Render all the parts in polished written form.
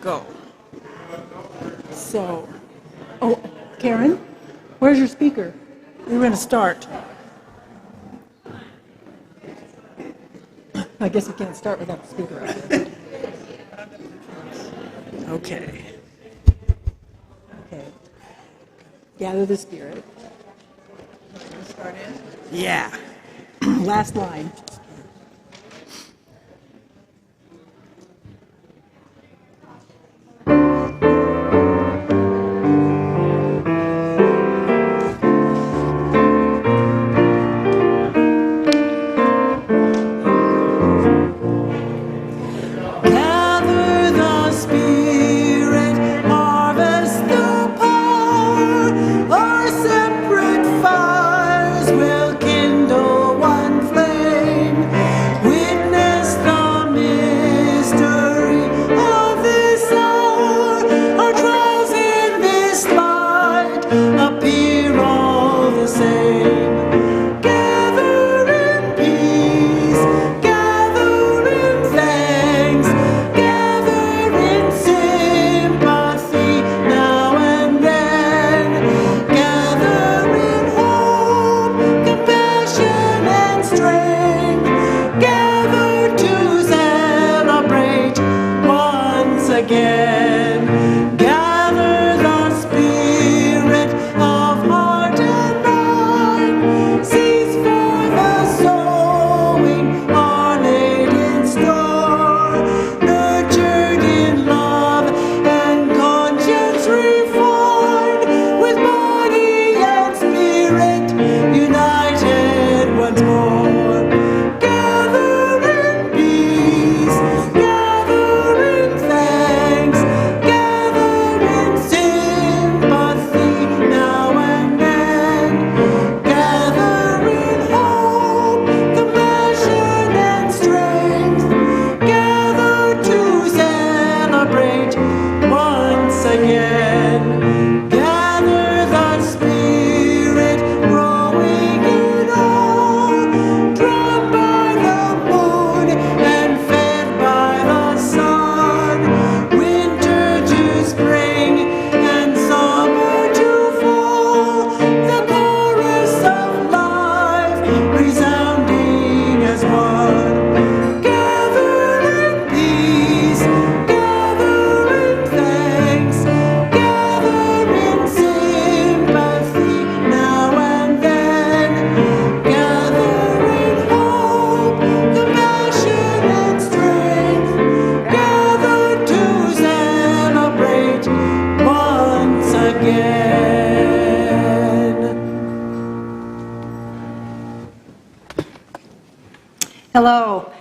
go. So, oh, Karen, where's your speaker? We're going to start. I guess we can't start without the speaker. Okay. Okay. Gather the spirit. Start in? Yeah. Last line. Hello,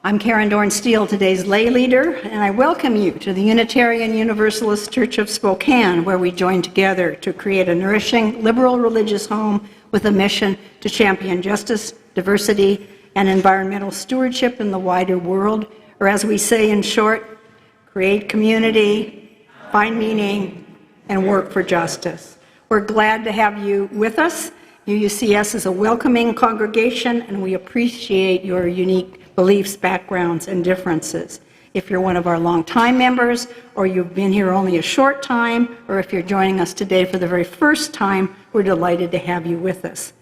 I'm Karen Dorn-Steele, today's lay leader, and I welcome you to the Unitarian Universalist Church of Spokane, where we join together to create a nourishing, liberal religious home with a mission to champion justice, diversity, and environmental stewardship in the wider world, or as we say in short, create community, find meaning, and work for justice. We're glad to have you with us. UUCS is a welcoming congregation, and we appreciate your unique beliefs, backgrounds, and differences. If you're one of our longtime members, or you've been here only a short time, or if you're joining us today for the very first time, we're delighted to have you with us.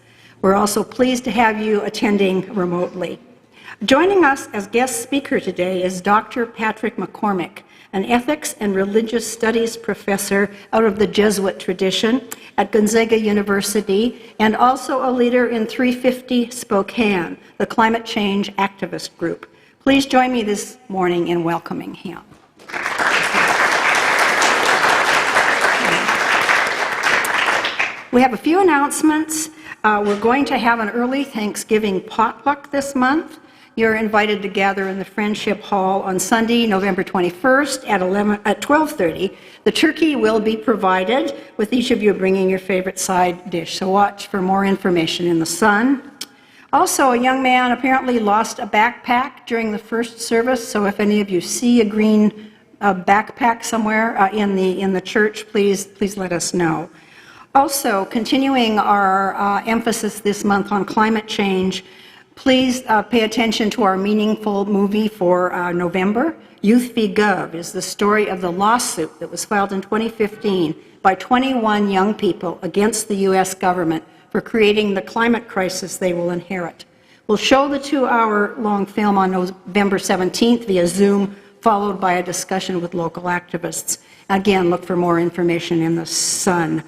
We're also pleased to have you attending remotely. Joining us as guest speaker today is Dr. Patrick McCormick, an ethics and religious studies professor out of the Jesuit tradition at Gonzaga University, and also a leader in 350 Spokane, the climate change activist group. Please join me this morning in welcoming him. We have a few announcements. We're going to have an early Thanksgiving potluck this month. You're invited to gather in the Friendship Hall on Sunday, November 21st at 12:30. The turkey will be provided, with each of you bringing your favorite side dish, so watch for more information in the Sun. Also, a young man apparently lost a backpack during the first service, so if any of you see a green backpack somewhere in the church, please let us know. Also, continuing our emphasis this month on climate change, Please pay attention to our meaningful movie for November. Youth v. Gov is the story of the lawsuit that was filed in 2015 by 21 young people against the U.S. government for creating the climate crisis they will inherit. We'll show the 2-hour-long film on November 17th via Zoom, followed by a discussion with local activists. Again, look for more information in the Sun.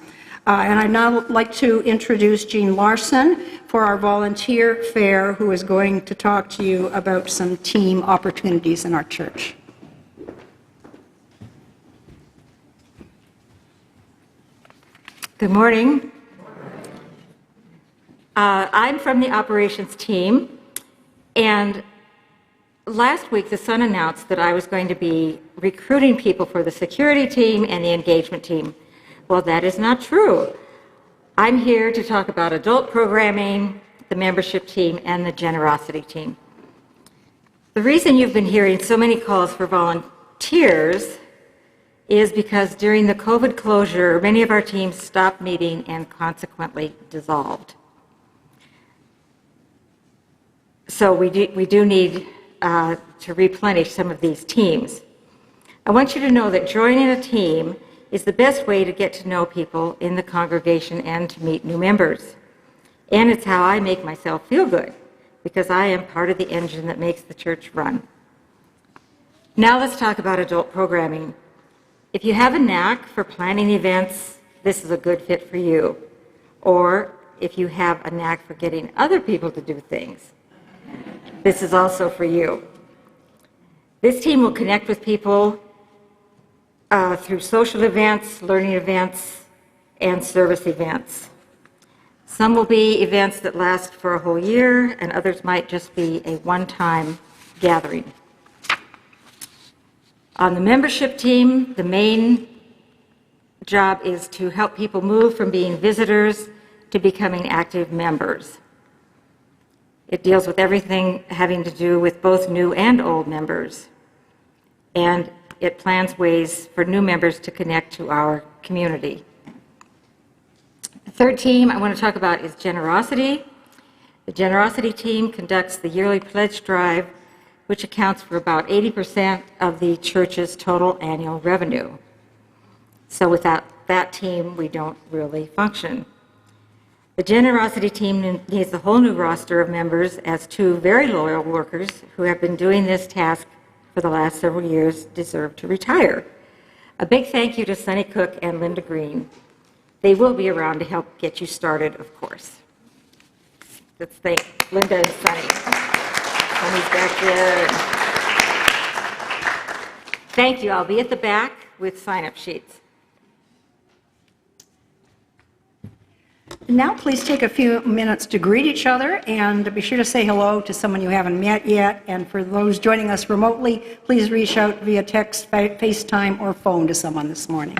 And I'd now like to introduce Jean Larson for our volunteer fair, who is going to talk to you about some team opportunities in our church. Good morning. I'm from the operations team, and last week the Sun announced that I was going to be recruiting people for the security team and the engagement team. Well, that is not true. I'm here to talk about adult programming, the membership team, and the generosity team. The reason you've been hearing so many calls for volunteers is because during the COVID closure, many of our teams stopped meeting and consequently dissolved. So we do need to replenish some of these teams. I want you to know that joining a team is the best way to get to know people in the congregation and to meet new members. And it's how I make myself feel good, because I am part of the engine that makes the church run. Now let's talk about adult programming. If you have a knack for planning events, this is a good fit for you. Or if you have a knack for getting other people to do things, this is also for you. This team will connect with people through social events, learning events, and service events. Some will be events that last for a whole year, and others might just be a one-time gathering. On the membership team, the main job is to help people move from being visitors to becoming active members. It deals with everything having to do with both new and old members. And it plans ways for new members to connect to our community. The third team I want to talk about is generosity. The generosity team conducts the yearly pledge drive, which accounts for about 80% of the church's total annual revenue. So without that team, we don't really function. The generosity team needs a whole new roster of members, as 2 very loyal workers who have been doing this task for the last several years deserve to retire. A big thank you to Sunny Cook and Linda Green. They will be around to help get you started, of course. Let's thank Linda and Sunny. Sunny's back there. Thank you. I'll be at the back with sign-up sheets. Now please take a few minutes to greet each other and be sure to say hello to someone you haven't met yet. And for those joining us remotely, please reach out via text, FaceTime, or phone to someone this morning.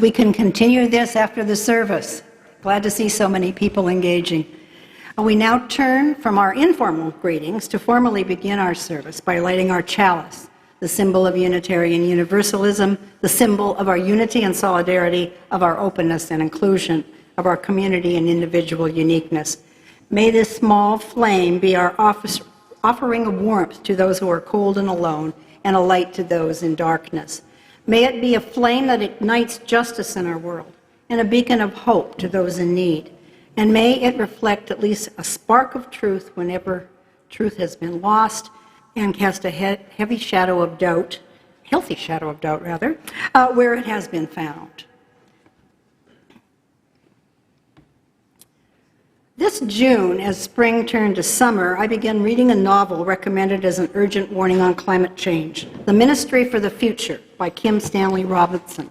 We can continue this after the service. Glad to see so many people engaging. We now turn from our informal greetings to formally begin our service by lighting our chalice, the symbol of Unitarian Universalism, the symbol of our unity and solidarity, of our openness and inclusion, of our community and individual uniqueness. May this small flame be our offering of warmth to those who are cold and alone, and a light to those in darkness. May it be a flame that ignites justice in our world, and a beacon of hope to those in need. And may it reflect at least a spark of truth whenever truth has been lost, and cast a heavy shadow of doubt, healthy shadow of doubt rather, where it has been found. This June, as spring turned to summer, I began reading a novel recommended as an urgent warning on climate change, The Ministry for the Future by Kim Stanley Robinson.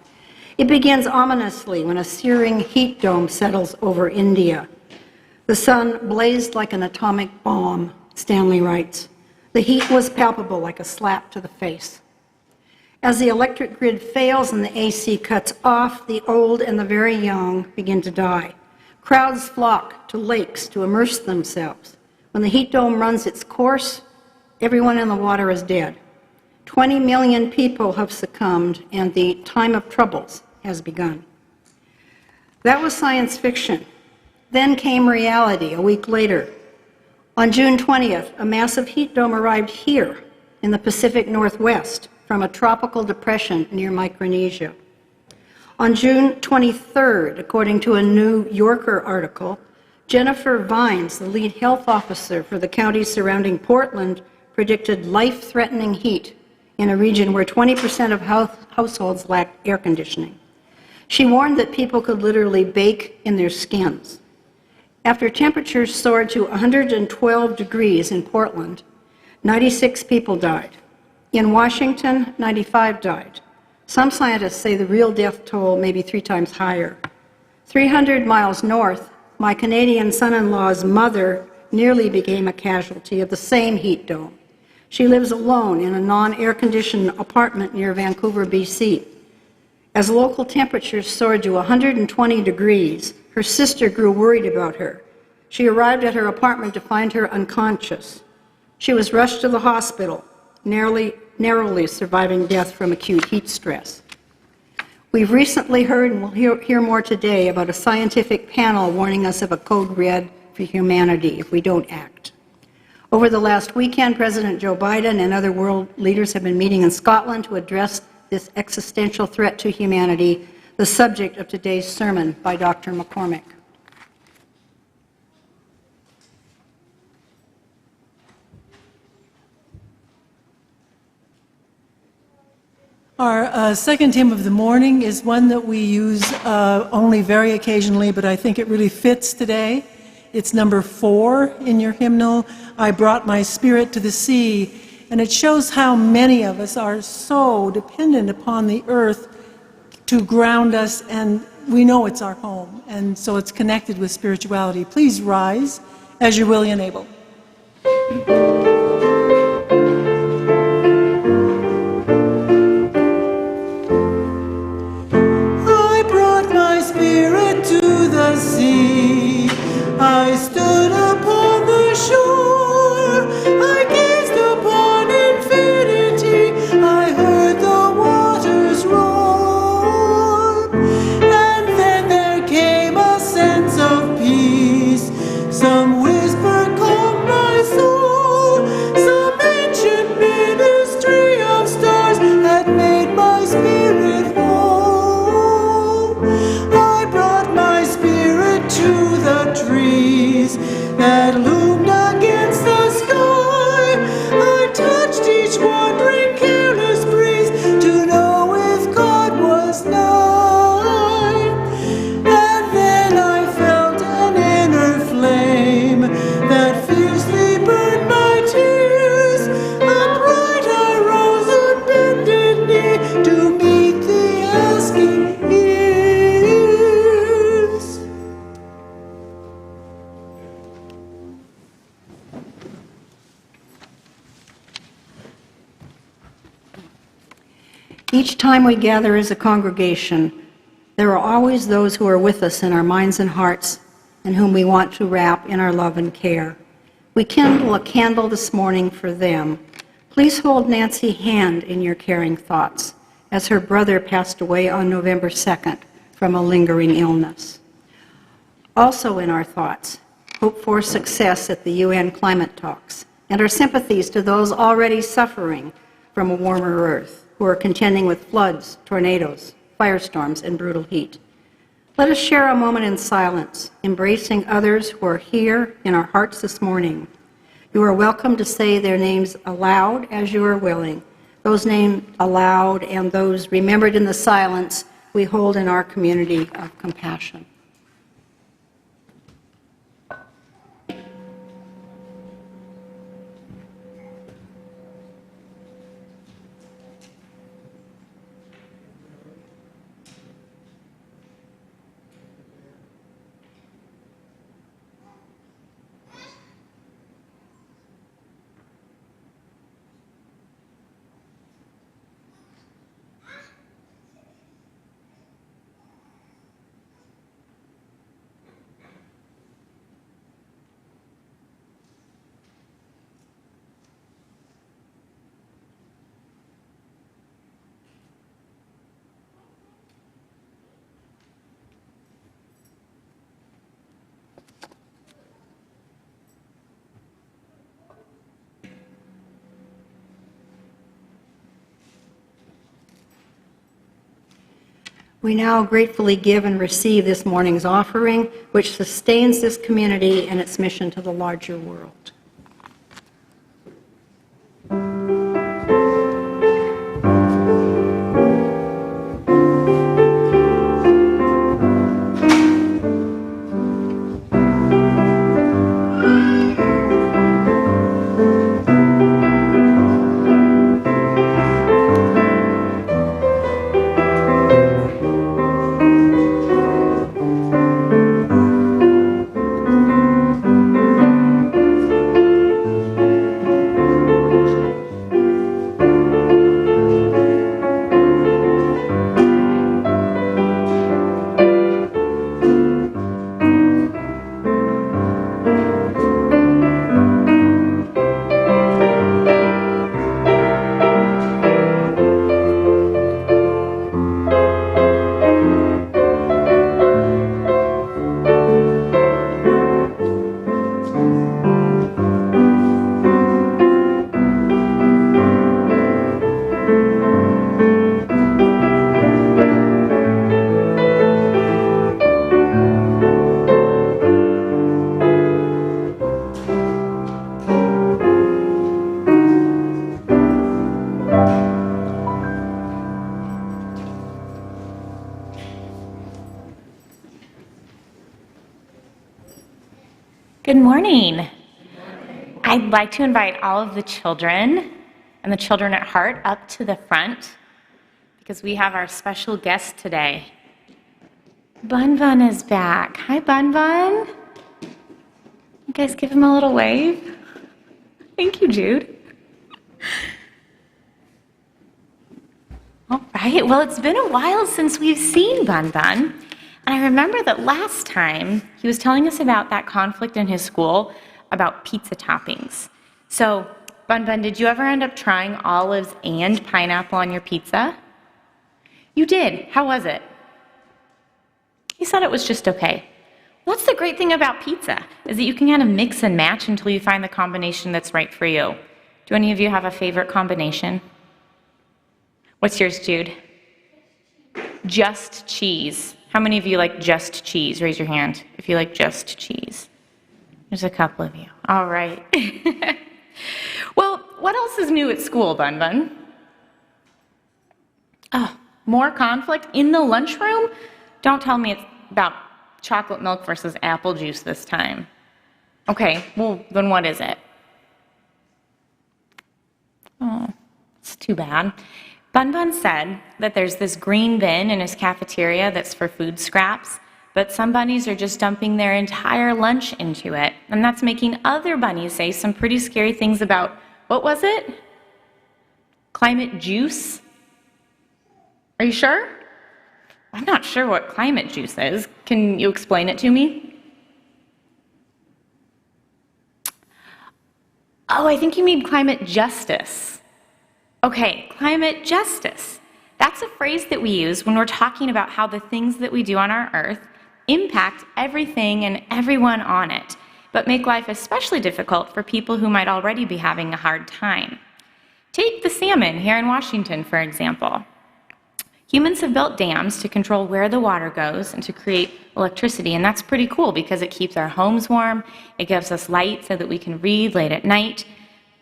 It begins ominously when a searing heat dome settles over India. The sun blazed like an atomic bomb, Stanley writes. The heat was palpable like a slap to the face. As the electric grid fails and the AC cuts off, the old and the very young begin to die. Crowds flock to lakes to immerse themselves. When the heat dome runs its course, everyone in the water is dead. 20 million people have succumbed, and the time of troubles has begun. That was science fiction. Then came reality a week later. On June 20th, a massive heat dome arrived here in the Pacific Northwest from a tropical depression near Micronesia. On June 23rd, according to a New Yorker article, Jennifer Vines, the lead health officer for the counties surrounding Portland, predicted life-threatening heat in a region where 20% of households lack air conditioning. She warned that people could literally bake in their skins. After temperatures soared to 112 degrees in Portland, 96 people died. In Washington, 95 died. Some scientists say the real death toll may be 3 times higher. 300 miles north, my Canadian son-in-law's mother nearly became a casualty of the same heat dome. She lives alone in a non-air-conditioned apartment near Vancouver, BC. As local temperatures soared to 120 degrees, her sister grew worried about her. She arrived at her apartment to find her unconscious. She was rushed to the hospital, narrowly surviving death from acute heat stress. We've recently heard, and we'll hear more today, about a scientific panel warning us of a code red for humanity if we don't act. Over the last weekend, President Joe Biden and other world leaders have been meeting in Scotland to address this existential threat to humanity, the subject of today's sermon by Dr. McCormick. Our second hymn of the morning is one that we use only very occasionally, but I think it really fits today. It's number 4 in your hymnal, I Brought My Spirit to the Sea, and it shows how many of us are so dependent upon the earth to ground us, and we know it's our home, and so it's connected with spirituality. Please rise as you're willing and able. Sea. I stood upon the shore, I gazed upon infinity, I heard the waters roar, and then there came a sense of peace, some whisper calmed my soul, some ancient ministry of stars had made my spirit whole. I brought my spirit to the trees that loomed against the sky. I touched each wandering careless breeze to know if God was nigh. And then I felt an inner flame that fiercely burned my tears. Upright I rose on bended knee to meet the asking ears. Each time we gather as a congregation, There are always those who are with us in our minds and hearts and whom we want to wrap in our love and care. We kindle a candle this morning for them. Please hold Nancy's hand in your caring thoughts, as her brother passed away on November 2nd from a lingering illness. Also in our thoughts, hope for success at the UN climate talks, and our sympathies to those already suffering from a warmer earth, who are contending with floods, tornadoes, firestorms, and brutal heat. Let us share a moment in silence, embracing others who are here in our hearts this morning. You are welcome to say their names aloud as you are willing. Those named aloud and those remembered in the silence we hold in our community of compassion. We now gratefully give and receive this morning's offering, which sustains this community and its mission to the larger world. Good morning. I'd like to invite all of the children and the children at heart up to the front because we have our special guest today. Bun Bun is back. Hi, Bun Bun. You guys give him a little wave. Thank you, Jude. All right, well, it's been a while since we've seen Bun Bun. And I remember that last time he was telling us about that conflict in his school about pizza toppings. So, Bun Bun, did you ever end up trying olives and pineapple on your pizza? You did. How was it? He said it was just okay. What's the great thing about pizza is that you can kind of mix and match until you find the combination that's right for you. Do any of you have a favorite combination? What's yours, Jude? Just cheese. How many of you like just cheese? Raise your hand if you like just cheese. There's a couple of you. All right. Well, what else is new at school, Bun Bun? Oh, more conflict in the lunchroom? Don't tell me it's about chocolate milk versus apple juice this time. Okay, well, then what is it? Oh, it's too bad. Bun Bun said that there's this green bin in his cafeteria that's for food scraps, but some bunnies are just dumping their entire lunch into it, and that's making other bunnies say some pretty scary things about, what was it? Climate juice? Are you sure? I'm not sure what climate juice is. Can you explain it to me? Oh, I think you mean climate justice. Okay, climate justice. That's a phrase that we use when we're talking about how the things that we do on our earth impact everything and everyone on it, but make life especially difficult for people who might already be having a hard time. Take the salmon here in Washington, for example. Humans have built dams to control where the water goes and to create electricity, and that's pretty cool because it keeps our homes warm, it gives us light so that we can read late at night,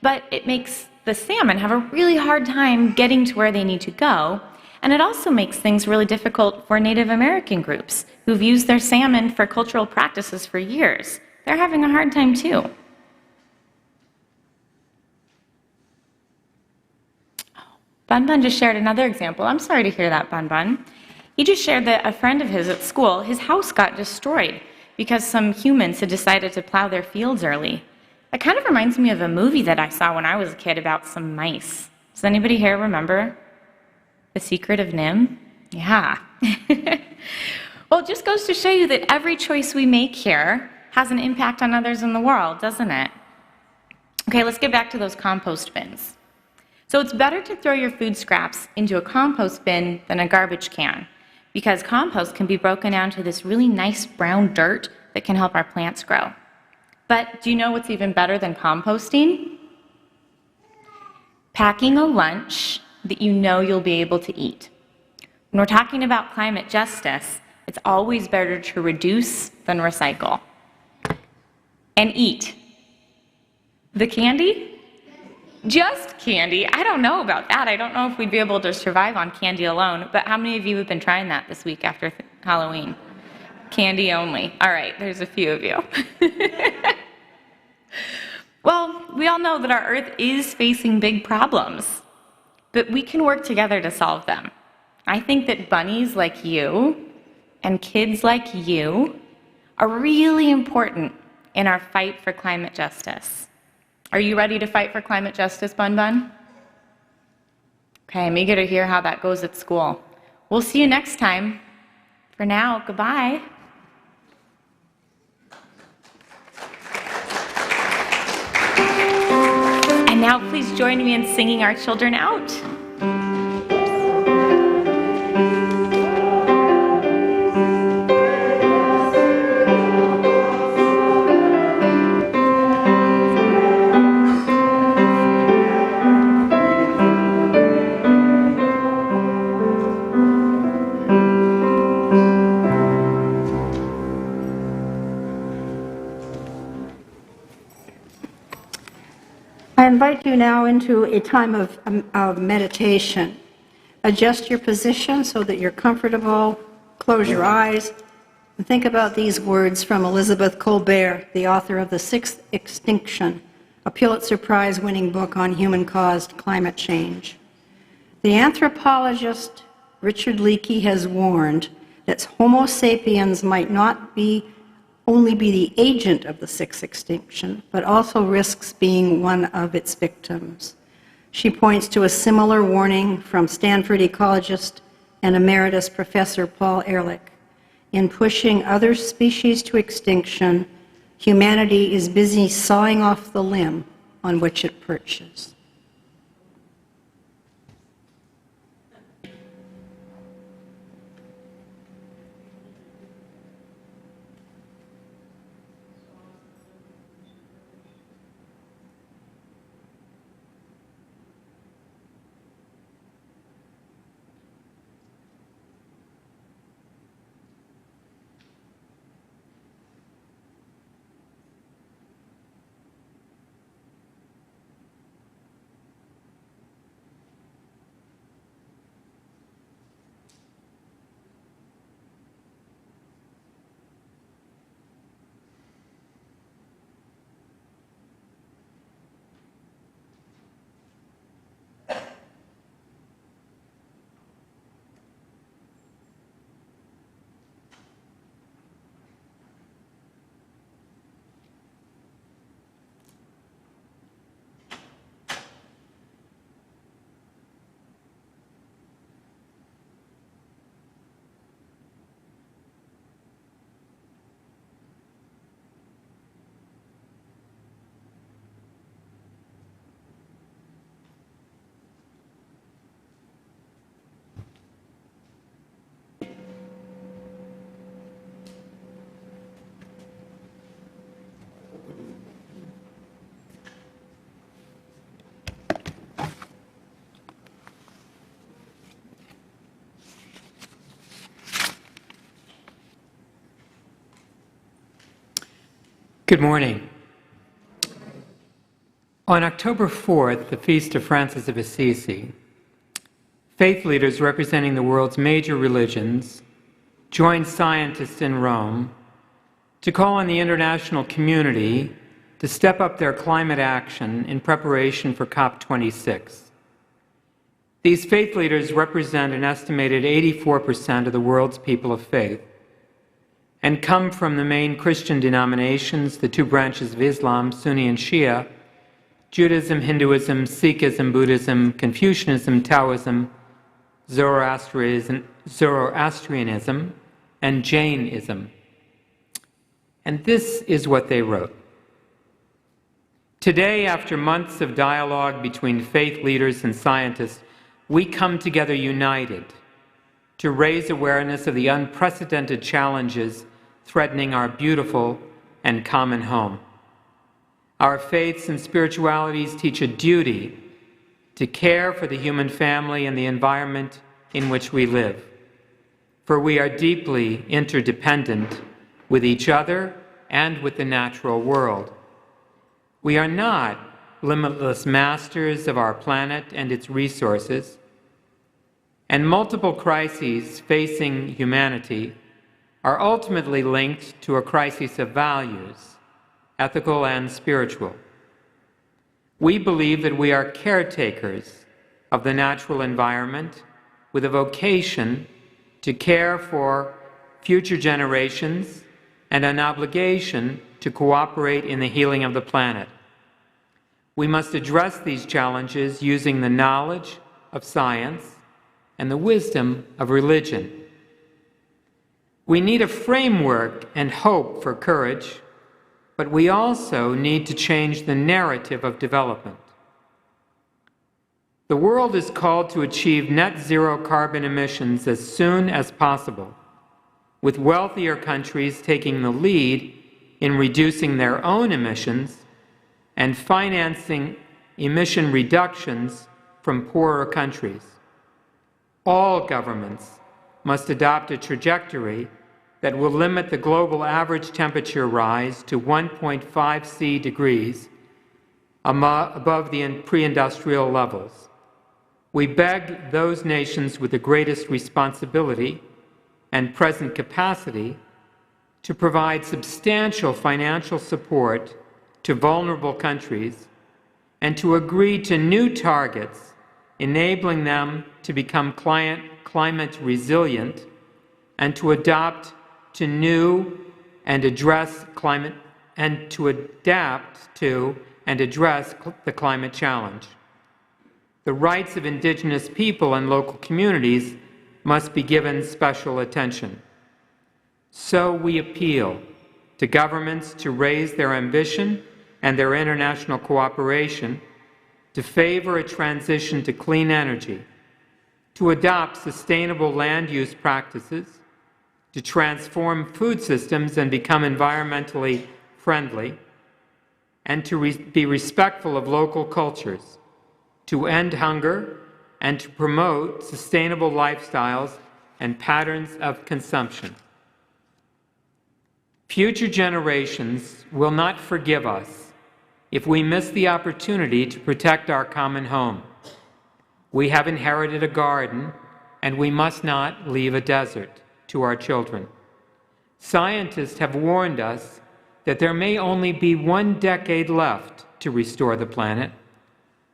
but it makes the salmon have a really hard time getting to where they need to go, and it also makes things really difficult for Native American groups who've used their salmon for cultural practices for years. They're having a hard time too. Bun Bun just shared another example. I'm sorry to hear that, Bun Bun. He just shared that a friend of his at school, his house got destroyed because some humans had decided to plow their fields early. That kind of reminds me of a movie that I saw when I was a kid about some mice. Does anybody here remember The Secret of Nim? Yeah. Well, it just goes to show you that every choice we make here has an impact on others in the world, doesn't it? Okay, let's get back to those compost bins. So it's better to throw your food scraps into a compost bin than a garbage can, because compost can be broken down to this really nice brown dirt that can help our plants grow. But do you know what's even better than composting? Packing a lunch that you know you'll be able to eat. When we're talking about climate justice, it's always better to reduce than recycle. And eat. The candy? Just candy? I don't know about that. I don't know if we'd be able to survive on candy alone, but how many of you have been trying that this week after Halloween? Candy only. All right, there's a few of you. Well, we all know that our Earth is facing big problems, but we can work together to solve them. I think that bunnies like you and kids like you are really important in our fight for climate justice. Are you ready to fight for climate justice, Bun Bun? Okay, I'm eager to hear how that goes at school. We'll see you next time. For now, goodbye. And now please join me in singing our children out. I invite you now into a time of meditation. Adjust your position so that you're comfortable. Close your eyes and think about these words from Elizabeth Colbert, the author of The Sixth Extinction, a Pulitzer Prize-winning book on human-caused climate change. The anthropologist Richard Leakey has warned that Homo sapiens might not only be the agent of the sixth extinction, but also risks being one of its victims. She points to a similar warning from Stanford ecologist and emeritus professor Paul Ehrlich. In pushing other species to extinction, humanity is busy sawing off the limb on which it perches. Good morning. On October 4th, the feast of Francis of Assisi, faith leaders representing the world's major religions joined scientists in Rome to call on the international community to step up their climate action in preparation for COP26. These faith leaders represent an estimated 84% of the world's people of faith and come from the main Christian denominations, the two branches of Islam, Sunni and Shia, Judaism, Hinduism, Sikhism, Buddhism, Confucianism, Taoism, Zoroastrianism, and Jainism. And this is what they wrote. Today, after months of dialogue between faith leaders and scientists, we come together united to raise awareness of the unprecedented challenges threatening our beautiful and common home. Our faiths and spiritualities teach a duty to care for the human family and the environment in which we live, for we are deeply interdependent with each other and with the natural world. We are not limitless masters of our planet and its resources, and multiple crises facing humanity are ultimately linked to a crisis of values, ethical and spiritual. We believe that we are caretakers of the natural environment with a vocation to care for future generations and an obligation to cooperate in the healing of the planet. We must address these challenges using the knowledge of science and the wisdom of religion. We need a framework and hope for courage, but we also need to change the narrative of development. The world is called to achieve net zero carbon emissions as soon as possible, with wealthier countries taking the lead in reducing their own emissions and financing emission reductions from poorer countries. All governments must adopt a trajectory that will limit the global average temperature rise to 1.5 degrees above the pre-industrial levels. We beg those nations with the greatest responsibility and present capacity to provide substantial financial support to vulnerable countries and to agree to new targets, enabling them to become climate resilient and to adapt to new and address climate and to adapt to and address the climate challenge. The rights of indigenous people and local communities must be given special attention. So we appeal to governments to raise their ambition and their international cooperation to favor a transition to clean energy, to adopt sustainable land use practices, to transform food systems and become environmentally friendly, and to be respectful of local cultures, to end hunger, and to promote sustainable lifestyles and patterns of consumption. Future generations will not forgive us if we miss the opportunity to protect our common home. We have inherited a garden, and we must not leave a desert to our children. Scientists have warned us that there may only be 1 decade left to restore the planet.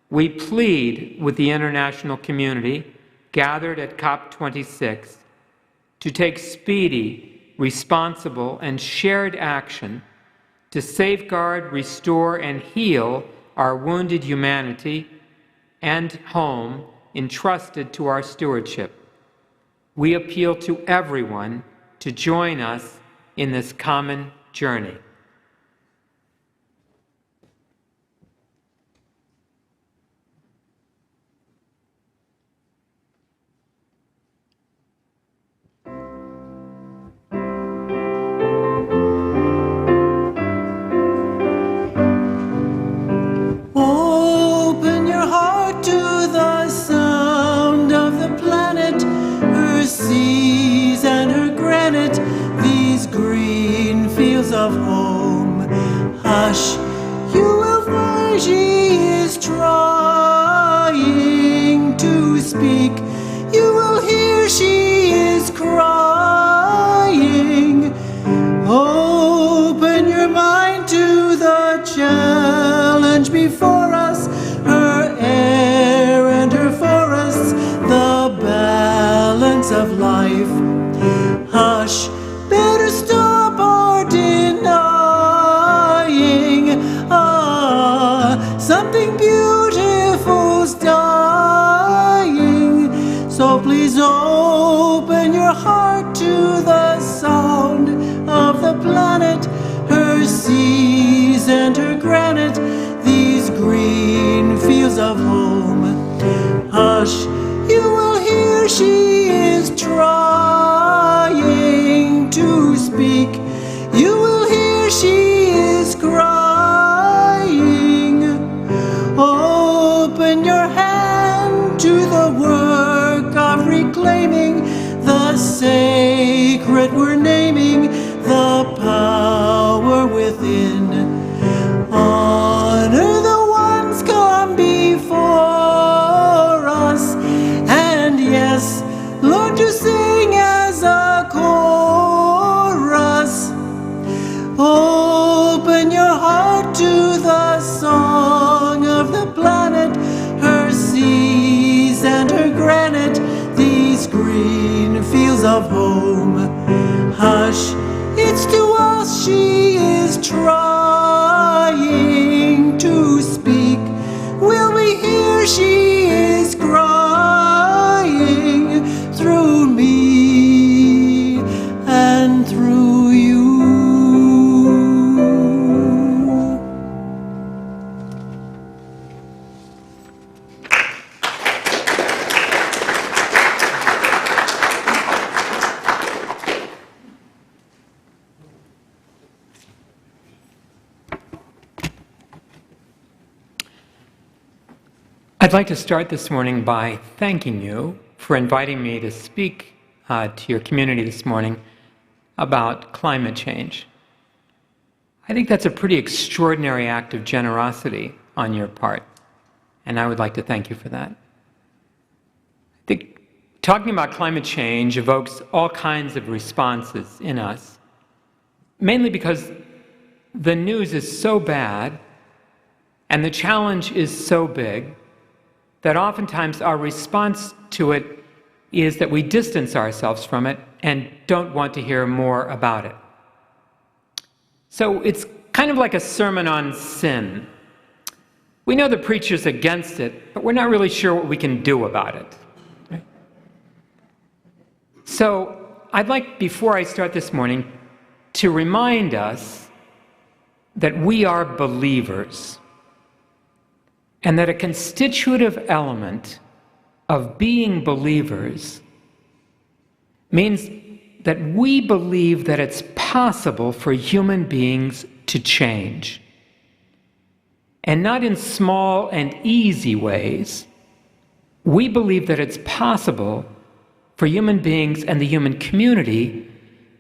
We plead with the international community gathered at COP26 to take speedy, responsible, and shared action to safeguard, restore, and heal our wounded humanity and home entrusted to our stewardship. We appeal to everyone to join us in this common journey. Open your heart to the sound of the planet, her seas and her granite, these green fields of hope. something beautiful's dying. So please open your heart to the sound of the planet, her seas and her granite, these green fields of home. Hush, you will hear she is trying to speak. You will hear she is crying. Open your hand to the work of reclaiming the sacred we're naming, the power within. Honor the ones come before us, and yes, learn to sing as a chorus. Open your heart to the song of the planet, her seas and her granite, these green fields of home. Hush, it's to us she is trying to speak. Will we hear she is crying through me and through you? I'd like to start this morning by thanking you for inviting me to speak to your community this morning about climate change. I think that's a pretty extraordinary act of generosity on your part, and I would like to thank you for that. I think talking about climate change evokes all kinds of responses in us, mainly because the news is so bad and the challenge is so big that oftentimes our response to it is that we distance ourselves from it and don't want to hear more about it. So it's kind of like a sermon on sin. We know the preacher's against it, but we're not really sure what we can do about it. Right? So I'd like, before I start this morning, to remind us that we are believers, and that a constitutive element of being believers means that we believe that it's possible for human beings to change. And not in small and easy ways. We believe that it's possible for human beings and the human community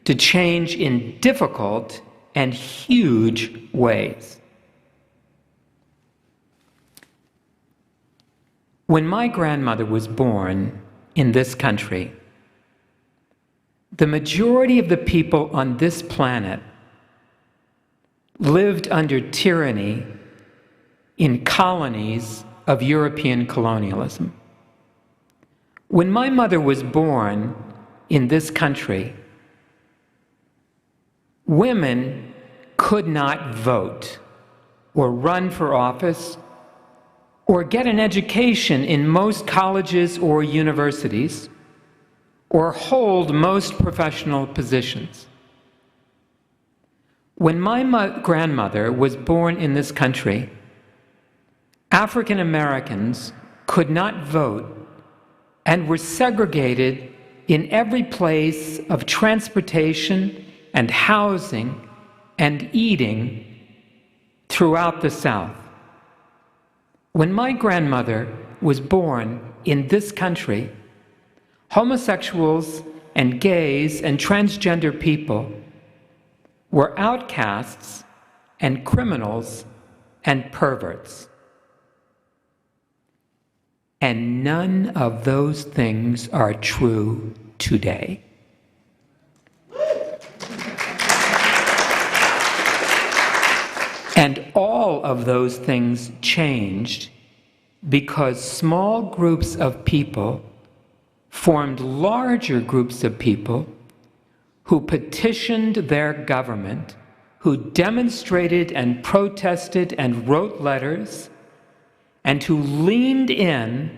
to change in difficult and huge ways. When my grandmother was born in this country, the majority of the people on this planet lived under tyranny in colonies of European colonialism. When my mother was born in this country, women could not vote or run for office or get an education in most colleges or universities, or hold most professional positions. When my grandmother was born in this country, African Americans could not vote and were segregated in every place of transportation and housing and eating throughout the South. When my grandmother was born in this country, homosexuals and gays and transgender people were outcasts and criminals and perverts. And none of those things are true today. And all of those things changed because small groups of people formed larger groups of people who petitioned their government, who demonstrated and protested and wrote letters and who leaned in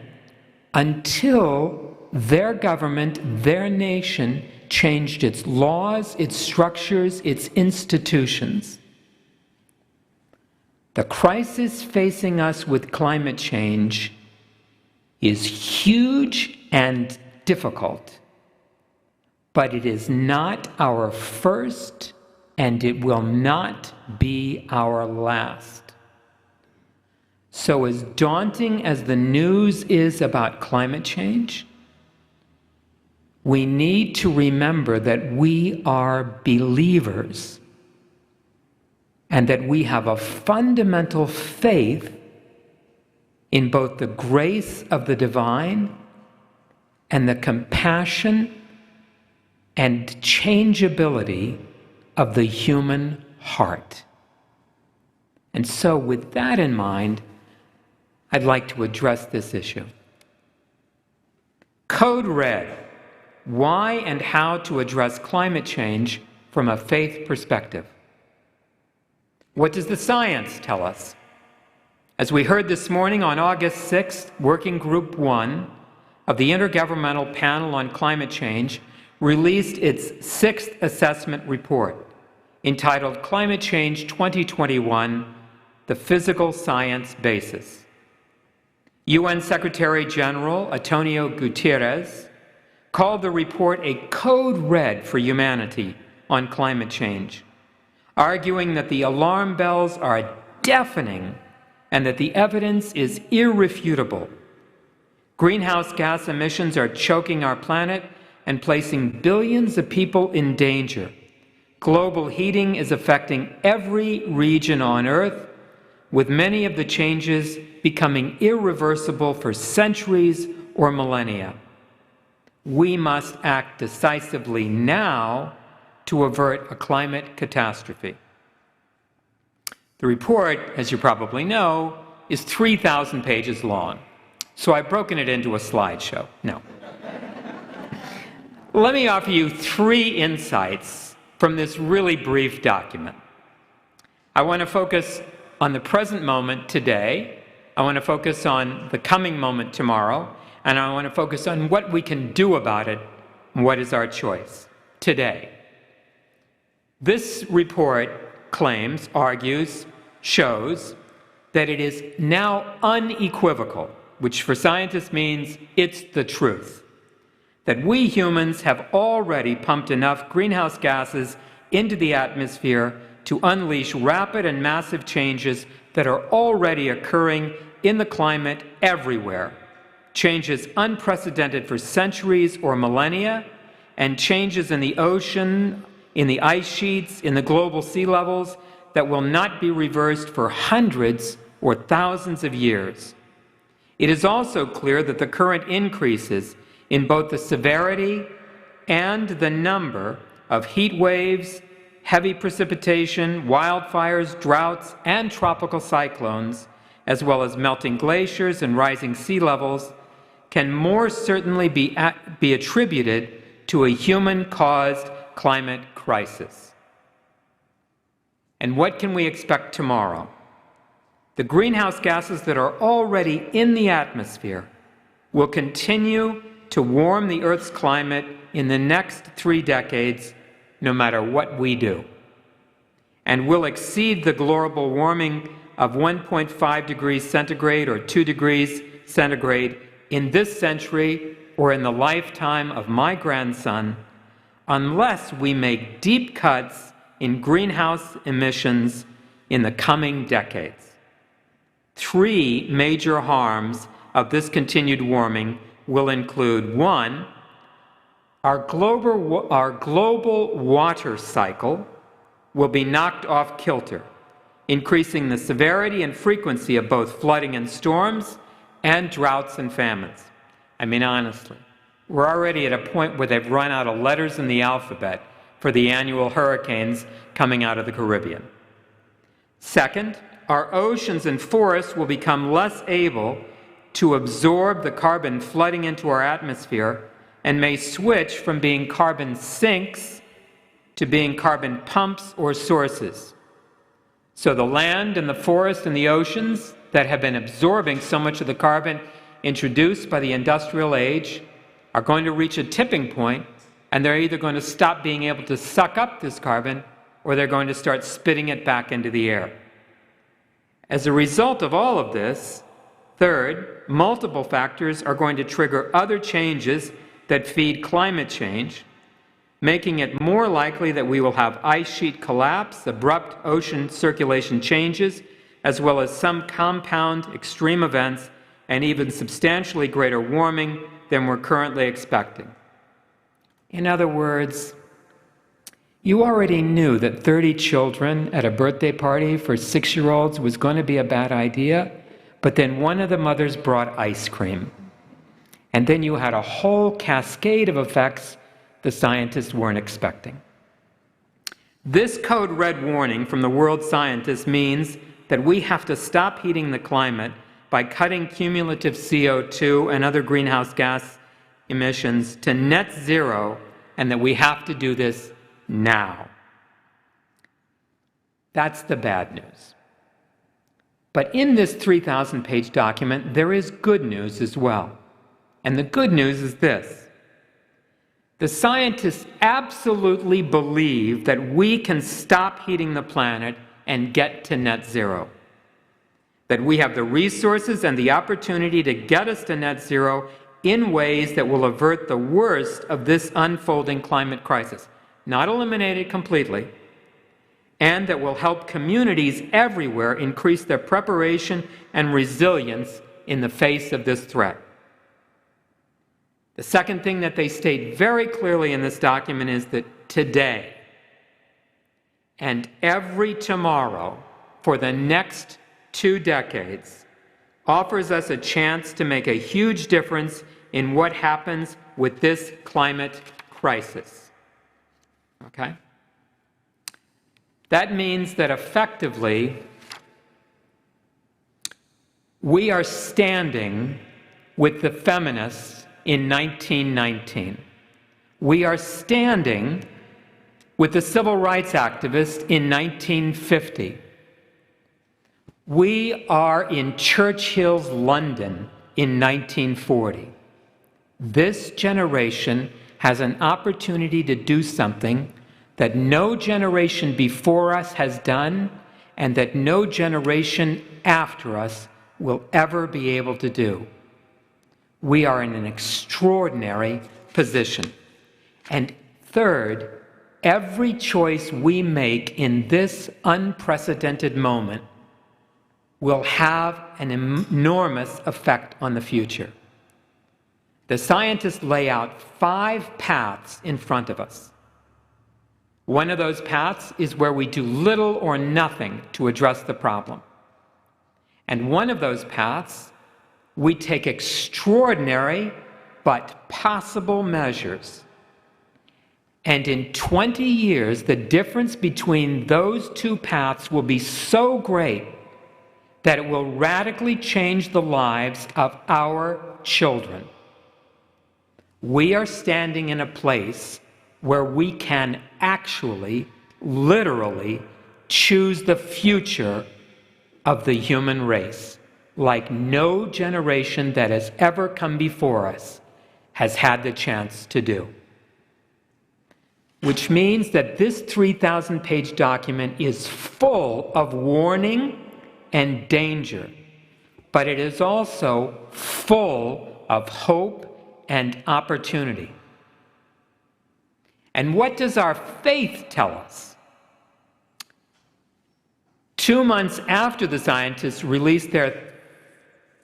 until their government, their nation, changed its laws, its structures, its institutions. The crisis facing us with climate change is huge and difficult, but it is not our first, and it will not be our last. So as daunting as the news is about climate change, we need to remember that we are believers and that we have a fundamental faith in both the grace of the divine and the compassion and changeability of the human heart. And so with that in mind, I'd like to address this issue. Code Red: Why and how to address climate change from a faith perspective. What does the science tell us? As we heard this morning, on August 6th, Working Group 1 of the Intergovernmental Panel on Climate Change released its 6th assessment report, entitled Climate Change 2021, The Physical Science Basis. UN Secretary General Antonio Guterres called the report a code red for humanity on climate change, arguing that the alarm bells are deafening and that the evidence is irrefutable. Greenhouse gas emissions are choking our planet and placing billions of people in danger. Global heating is affecting every region on Earth, with many of the changes becoming irreversible for centuries or millennia. We must act decisively now to avert a climate catastrophe. The report, as you probably know, is 3,000 pages long, so I've broken it into a slideshow. No. Let me offer you 3 insights from this really brief document. I want to focus on the present moment today, I want to focus on the coming moment tomorrow, and I want to focus on what we can do about it and what is our choice today. This report claims, argues, shows that it is now unequivocal, which for scientists means it's the truth, that we humans have already pumped enough greenhouse gases into the atmosphere to unleash rapid and massive changes that are already occurring in the climate everywhere. Changes unprecedented for centuries or millennia, and changes in the ocean, in the ice sheets, in the global sea levels that will not be reversed for hundreds or thousands of years. It is also clear that the current increases in both the severity and the number of heat waves, heavy precipitation, wildfires, droughts, and tropical cyclones, as well as melting glaciers and rising sea levels, can more certainly be attributed to a human-caused climate crisis. And what can we expect tomorrow? The greenhouse gases that are already in the atmosphere will continue to warm the Earth's climate in the next 3 decades, no matter what we do, and will exceed the global warming of 1.5 degrees centigrade or 2 degrees centigrade in this century or in the lifetime of my grandson, unless we make deep cuts in greenhouse emissions in the coming decades. 3 major harms of this continued warming will include: 1, our global water cycle will be knocked off kilter, increasing the severity and frequency of both flooding and storms and droughts and famines. I mean, honestly, we're already at a point where they've run out of letters in the alphabet for the annual hurricanes coming out of the Caribbean. Second, our oceans and forests will become less able to absorb the carbon flooding into our atmosphere and may switch from being carbon sinks to being carbon pumps or sources. So the land and the forest and the oceans that have been absorbing so much of the carbon introduced by the industrial age are going to reach a tipping point, and they're either going to stop being able to suck up this carbon, or they're going to start spitting it back into the air. As a result of all of this, third, multiple factors are going to trigger other changes that feed climate change, making it more likely that we will have ice sheet collapse, abrupt ocean circulation changes, as well as some compound extreme events and even substantially greater warming than we're currently expecting. In other words, you already knew that 30 children at a birthday party for 6-year-olds was going to be a bad idea, but then one of the mothers brought ice cream. And then you had a whole cascade of effects the scientists weren't expecting. This code red warning from the world scientists means that we have to stop heating the climate by cutting cumulative CO2 and other greenhouse gas emissions to net zero, and that we have to do this now. That's the bad news. But in this 3,000-page document, there is good news as well. And the good news is this. The scientists absolutely believe that we can stop heating the planet and get to net zero. That we have the resources and the opportunity to get us to net zero in ways that will avert the worst of this unfolding climate crisis. Not eliminate it completely, and that will help communities everywhere increase their preparation and resilience in the face of this threat. The second thing that they state very clearly in this document is that today and every tomorrow for the next 2 decades offers us a chance to make a huge difference in what happens with this climate crisis. Okay? That means that effectively we are standing with the feminists in 1919. We are standing with the civil rights activists in 1950. We are in Churchill's London in 1940. This generation has an opportunity to do something that no generation before us has done, and that no generation after us will ever be able to do. We are in an extraordinary position. And third, every choice we make in this unprecedented moment will have an enormous effect on the future. The scientists lay out 5 paths in front of us. One of those paths is where we do little or nothing to address the problem. And one of those paths, we take extraordinary but possible measures. And in 20 years, the difference between those 2 paths will be so great that it will radically change the lives of our children. We are standing in a place where we can actually, literally, choose the future of the human race, like no generation that has ever come before us has had the chance to do. Which means that this 3,000-page document is full of warning and danger, but it is also full of hope and opportunity. And what does our faith tell us? 2 months after the scientists released their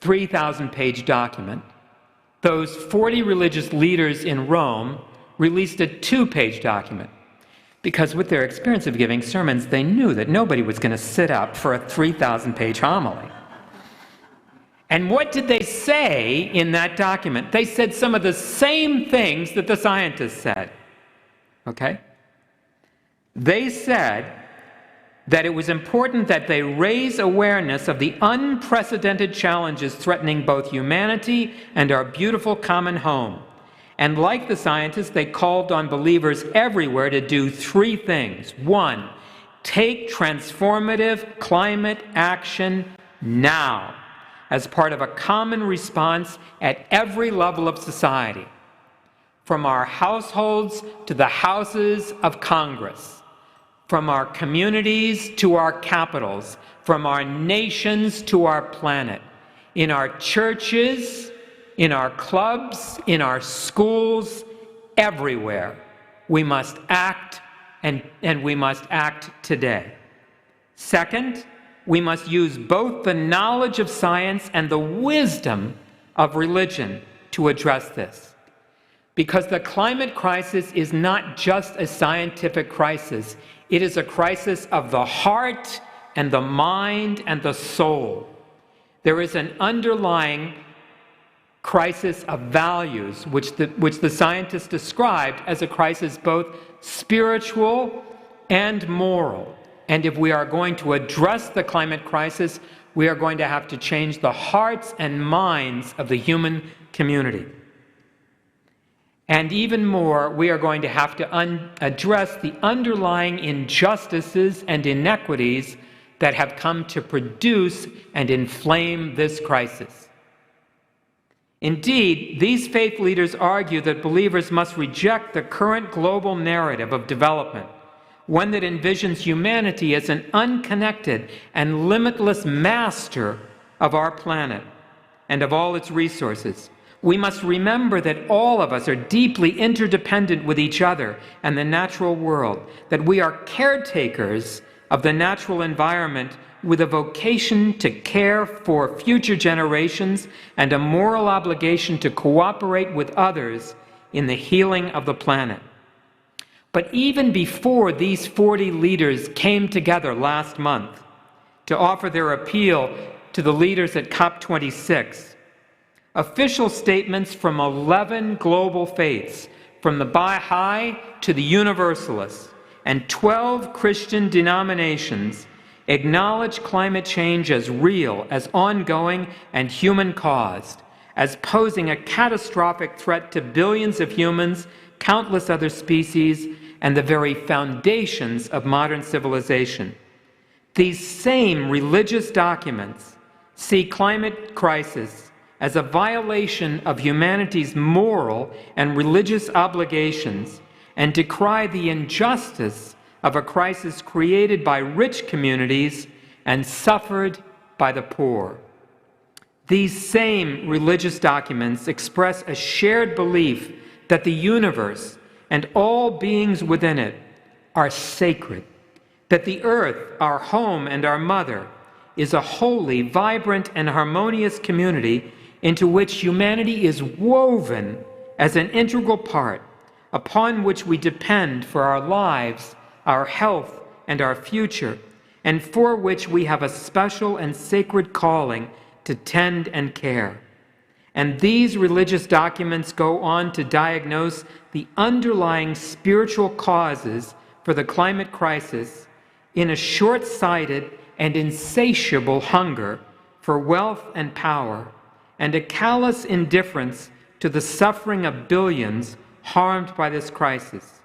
3,000-page document, those 40 religious leaders in Rome released a 2-page document, because with their experience of giving sermons, they knew that nobody was going to sit up for a 3,000-page homily. And what did they say in that document? They said some of the same things that the scientists said. Okay? They said that it was important that they raise awareness of the unprecedented challenges threatening both humanity and our beautiful common home. And like the scientists, they called on believers everywhere to do 3 things. 1, take transformative climate action now, as part of a common response at every level of society, from our households to the houses of Congress, from our communities to our capitals, from our nations to our planet, in our churches, in our clubs, in our schools, everywhere. We must act, and we must act today. Second, we must use both the knowledge of science and the wisdom of religion to address this. Because the climate crisis is not just a scientific crisis, it is a crisis of the heart and the mind and the soul. There is an underlying crisis of values, which the scientists described as a crisis both spiritual and moral. And if we are going to address the climate crisis, we are going to have to change the hearts and minds of the human community. And even more, we are going to have to address the underlying injustices and inequities that have come to produce and inflame this crisis. Indeed, these faith leaders argue that believers must reject the current global narrative of development, one that envisions humanity as an unconnected and limitless master of our planet and of all its resources. We must remember that all of us are deeply interdependent with each other and the natural world, that we are caretakers of the natural environment with a vocation to care for future generations and a moral obligation to cooperate with others in the healing of the planet. But even before these 40 leaders came together last month to offer their appeal to the leaders at COP26, official statements from 11 global faiths, from the Baha'i to the Universalists, and 12 Christian denominations acknowledge climate change as real, as ongoing, and human-caused, as posing a catastrophic threat to billions of humans, countless other species, and the very foundations of modern civilization. These same religious documents see climate crisis as a violation of humanity's moral and religious obligations and decry the injustice of a crisis created by rich communities and suffered by the poor. These same religious documents express a shared belief that the universe and all beings within it are sacred, that the earth, our home and our mother, is a holy, vibrant, and harmonious community into which humanity is woven as an integral part, upon which we depend for our lives, our health, and our future, and for which we have a special and sacred calling to tend and care. And these religious documents go on to diagnose the underlying spiritual causes for the climate crisis in a short-sighted and insatiable hunger for wealth and power, and a callous indifference to the suffering of billions harmed by this crisis,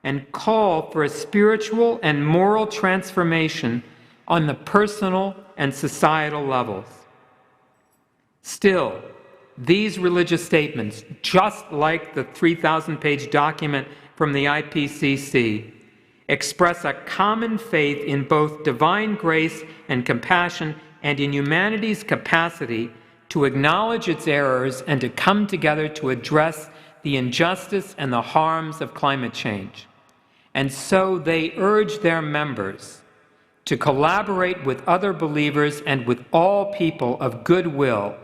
and call for a spiritual and moral transformation on the personal and societal levels. Still, these religious statements, just like the 3,000-page document from the IPCC, express a common faith in both divine grace and compassion and in humanity's capacity to acknowledge its errors and to come together to address the injustice and the harms of climate change. And so they urge their members to collaborate with other believers and with all people of goodwill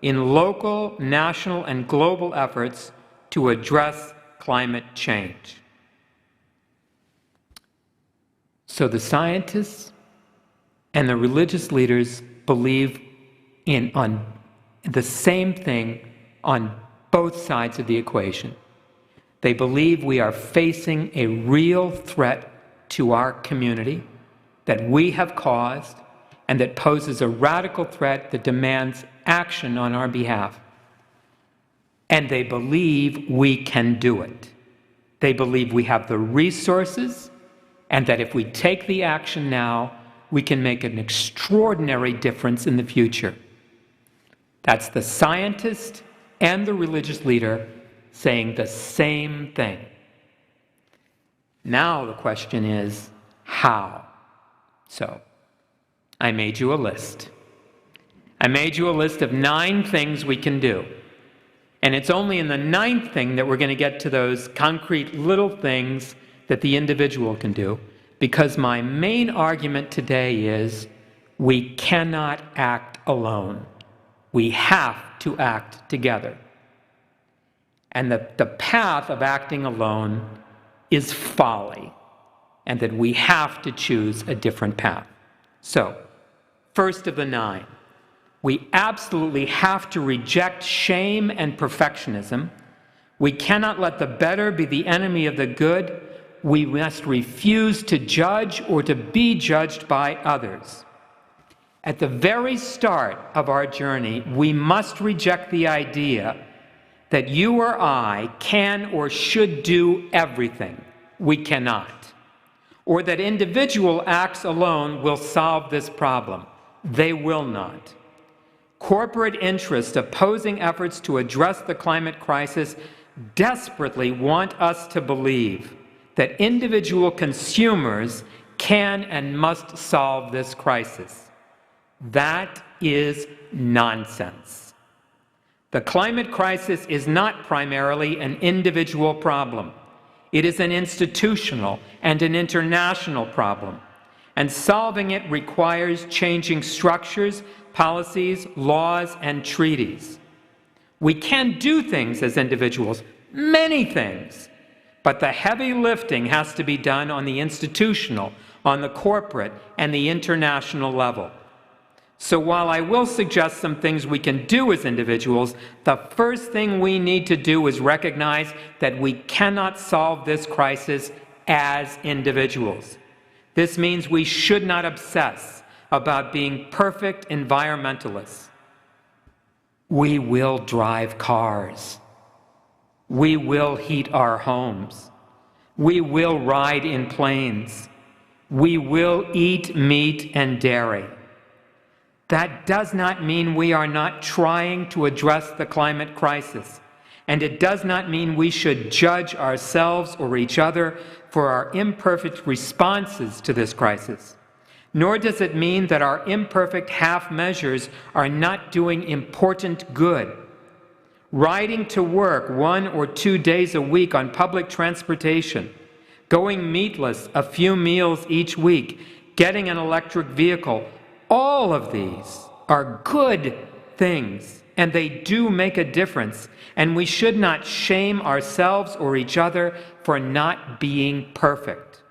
in local, national, and global efforts to address climate change. So the scientists and the religious leaders believe on the same thing on both sides of the equation. They believe we are facing a real threat to our community that we have caused and that poses a radical threat that demands action on our behalf. And they believe we can do it. They believe we have the resources and that if we take the action now, we can make an extraordinary difference in the future. That's the scientist and the religious leader saying the same thing. Now the question is, how? So, I made you a list. I made you a list of 9 things we can do. And it's only in the 9th thing that we're going to get to those concrete little things that the individual can do, because my main argument today is we cannot act alone. We have to act together. And the path of acting alone is folly, and that we have to choose a different path. So, first of the 9, we absolutely have to reject shame and perfectionism. We cannot let the better be the enemy of the good. We must refuse to judge or to be judged by others. At the very start of our journey, we must reject the idea that you or I can or should do everything. We cannot. Or that individual acts alone will solve this problem. They will not. Corporate interests opposing efforts to address the climate crisis desperately want us to believe that individual consumers can and must solve this crisis. That is nonsense. The climate crisis is not primarily an individual problem. It is an institutional and an international problem, and solving it requires changing structures, policies, laws, and treaties. We can do things as individuals, many things, but the heavy lifting has to be done on the institutional, on the corporate, and the international level. So while I will suggest some things we can do as individuals, the first thing we need to do is recognize that we cannot solve this crisis as individuals. This means we should not obsess about being perfect environmentalists. We will drive cars. We will heat our homes. We will ride in planes. We will eat meat and dairy. That does not mean we are not trying to address the climate crisis, and it does not mean we should judge ourselves or each other for our imperfect responses to this crisis. Nor does it mean that our imperfect half measures are not doing important good. Riding to work 1 or 2 days a week on public transportation, going meatless a few meals each week, getting an electric vehicle, all of these are good things, and they do make a difference, and we should not shame ourselves or each other for not being perfect.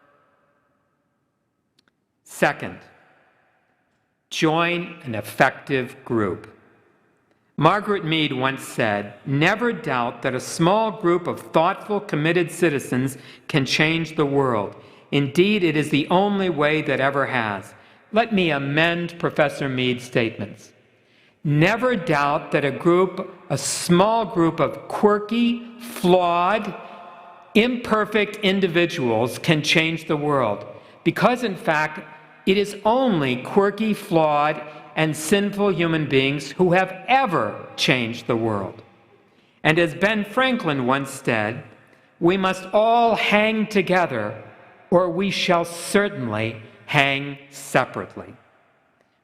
Second, join an effective group. Margaret Mead once said, "Never doubt that a small group of thoughtful, committed citizens can change the world. Indeed, it is the only way that ever has." Let me amend Professor Mead's statements. Never doubt that a small group of quirky, flawed, imperfect individuals can change the world. Because, in fact, it is only quirky, flawed, and sinful human beings who have ever changed the world. And as Ben Franklin once said, we must all hang together, or we shall certainly hang separately.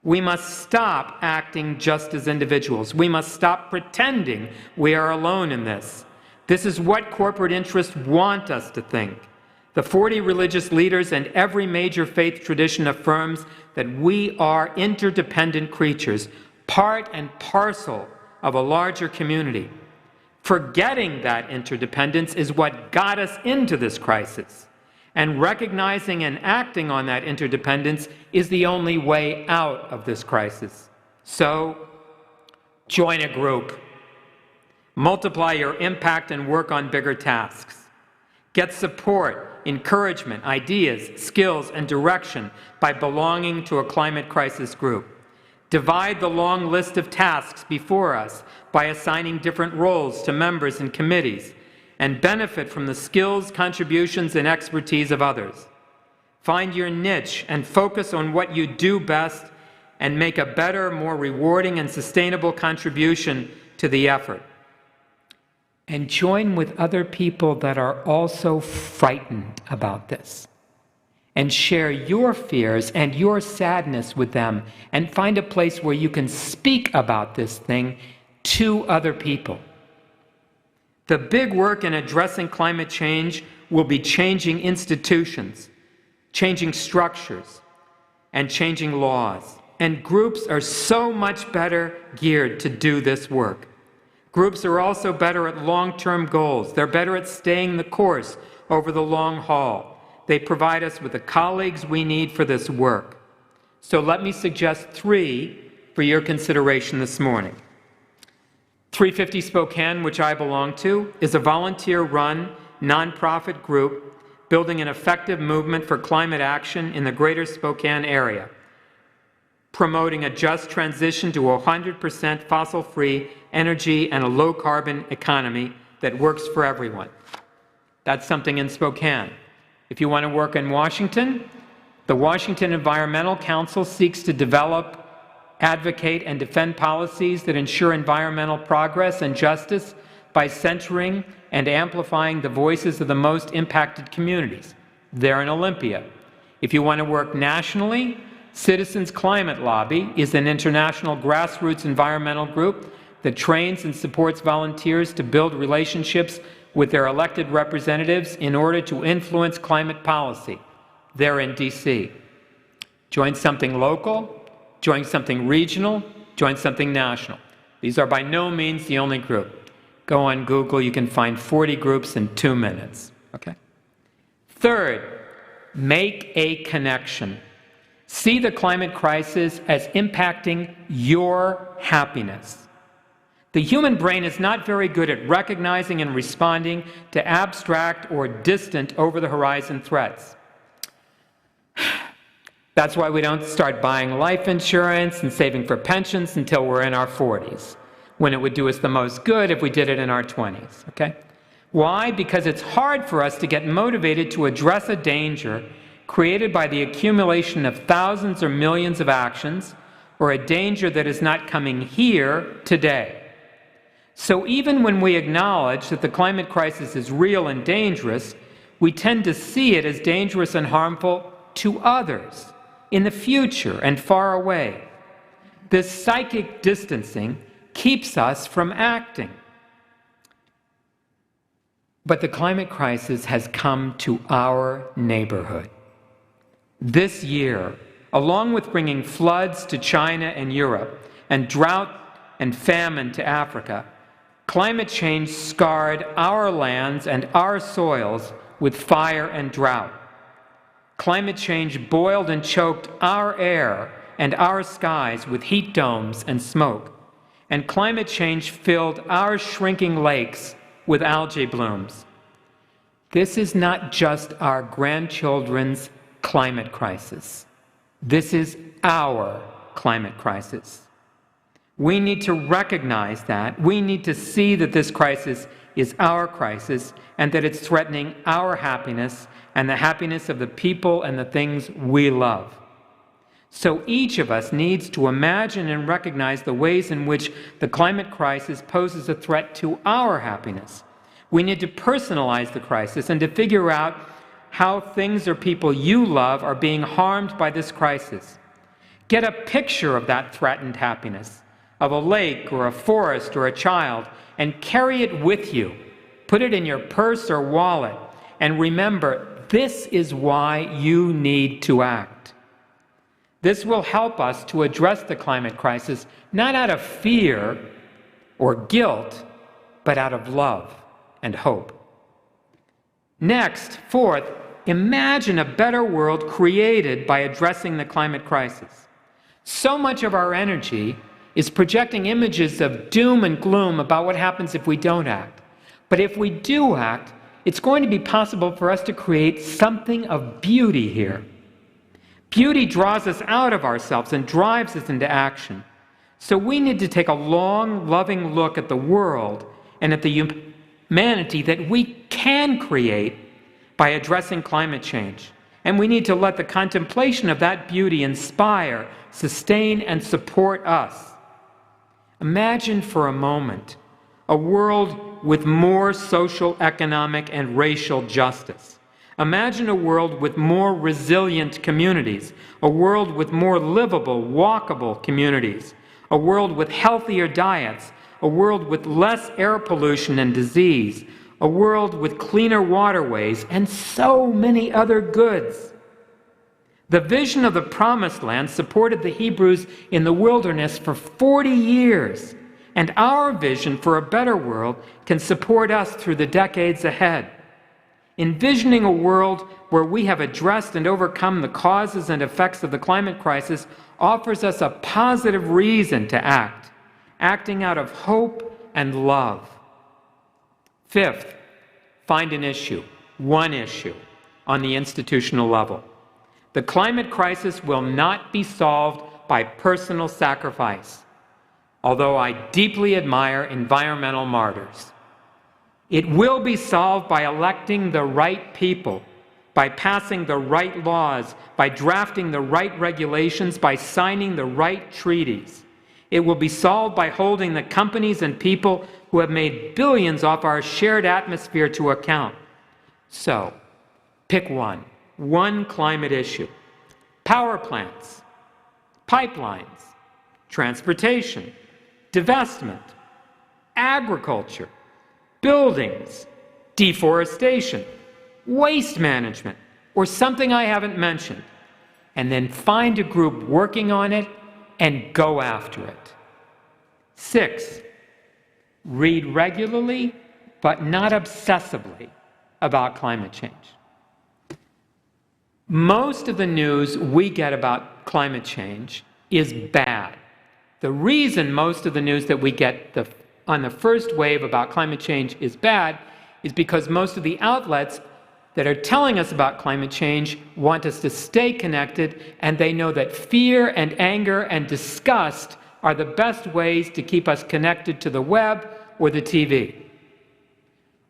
We must stop acting just as individuals. We must stop pretending we are alone in this. This is what corporate interests want us to think. The 40 religious leaders and every major faith tradition affirms that we are interdependent creatures, part and parcel of a larger community. Forgetting that interdependence is what got us into this crisis. And recognizing and acting on that interdependence is the only way out of this crisis. So, join a group. Multiply your impact and work on bigger tasks. Get support, encouragement, ideas, skills, and direction by belonging to a climate crisis group. Divide the long list of tasks before us by assigning different roles to members and committees, and benefit from the skills, contributions, and expertise of others. Find your niche and focus on what you do best and make a better, more rewarding and sustainable contribution to the effort. And join with other people that are also frightened about this. And share your fears and your sadness with them, and find a place where you can speak about this thing to other people. The big work in addressing climate change will be changing institutions, changing structures, and changing laws. And groups are so much better geared to do this work. Groups are also better at long-term goals. They're better at staying the course over the long haul. They provide us with the colleagues we need for this work. So let me suggest 3 for your consideration this morning. 350 Spokane, which I belong to, is a volunteer-run, nonprofit group building an effective movement for climate action in the greater Spokane area, promoting a just transition to 100% fossil-free energy and a low-carbon economy that works for everyone. That's something in Spokane. If you want to work in Washington, the Washington Environmental Council seeks to develop, advocate, and defend policies that ensure environmental progress and justice by centering and amplifying the voices of the most impacted communities. They're in Olympia. If you want to work nationally, Citizens Climate Lobby is an international grassroots environmental group that trains and supports volunteers to build relationships with their elected representatives in order to influence climate policy. They're in D.C. Join something local, join something regional, join something national. These are by no means the only group. Go on Google, you can find 40 groups in 2 minutes. Okay? Third, make a connection. See the climate crisis as impacting your happiness. The human brain is not very good at recognizing and responding to abstract or distant over-the-horizon threats. That's why we don't start buying life insurance and saving for pensions until we're in our 40s, when it would do us the most good if we did it in our 20s, okay? Why? Because it's hard for us to get motivated to address a danger created by the accumulation of thousands or millions of actions, or a danger that is not coming here today. So even when we acknowledge that the climate crisis is real and dangerous, we tend to see it as dangerous and harmful to others in the future and far away. This psychic distancing keeps us from acting. But the climate crisis has come to our neighborhood. This year, along with bringing floods to China and Europe, and drought and famine to Africa, climate change scarred our lands and our soils with fire and drought. Climate change boiled and choked our air and our skies with heat domes and smoke. And climate change filled our shrinking lakes with algae blooms. This is not just our grandchildren's climate crisis. This is our climate crisis. We need to recognize that. We need to see that this crisis is our crisis and that it's threatening our happiness and the happiness of the people and the things we love. So each of us needs to imagine and recognize the ways in which the climate crisis poses a threat to our happiness. We need to personalize the crisis and to figure out how things or people you love are being harmed by this crisis. Get a picture of that threatened happiness, of a lake or a forest or a child, and carry it with you. Put it in your purse or wallet, and remember, this is why you need to act. This will help us to address the climate crisis, not out of fear or guilt, but out of love and hope. Next, fourth, imagine a better world created by addressing the climate crisis. So much of our energy is projecting images of doom and gloom about what happens if we don't act. But if we do act, it's going to be possible for us to create something of beauty here. Beauty draws us out of ourselves and drives us into action. So we need to take a long, loving look at the world and at the humanity that we can create by addressing climate change. And we need to let the contemplation of that beauty inspire, sustain, and support us. Imagine for a moment a world with more social, economic, and racial justice. Imagine a world with more resilient communities, a world with more livable, walkable communities, a world with healthier diets, a world with less air pollution and disease, a world with cleaner waterways, and so many other goods. The vision of the Promised Land supported the Hebrews in the wilderness for 40 years, and our vision for a better world can support us through the decades ahead. Envisioning a world where we have addressed and overcome the causes and effects of the climate crisis offers us a positive reason to act, acting out of hope and love. Fifth, find an issue, one issue, on the institutional level. The climate crisis will not be solved by personal sacrifice, although I deeply admire environmental martyrs. It will be solved by electing the right people, by passing the right laws, by drafting the right regulations, by signing the right treaties. It will be solved by holding the companies and people who have made billions off our shared atmosphere to account. So, pick one climate issue. Power plants, pipelines, transportation, divestment, agriculture, buildings, deforestation, waste management, or something I haven't mentioned, and then find a group working on it and go after it. 6, read regularly, but not obsessively, about climate change. Most of the news we get about climate change is bad. The reason most of the news that we get on the first wave about climate change is bad is because most of the outlets that are telling us about climate change want us to stay connected, and they know that fear and anger and disgust are the best ways to keep us connected to the web or the TV.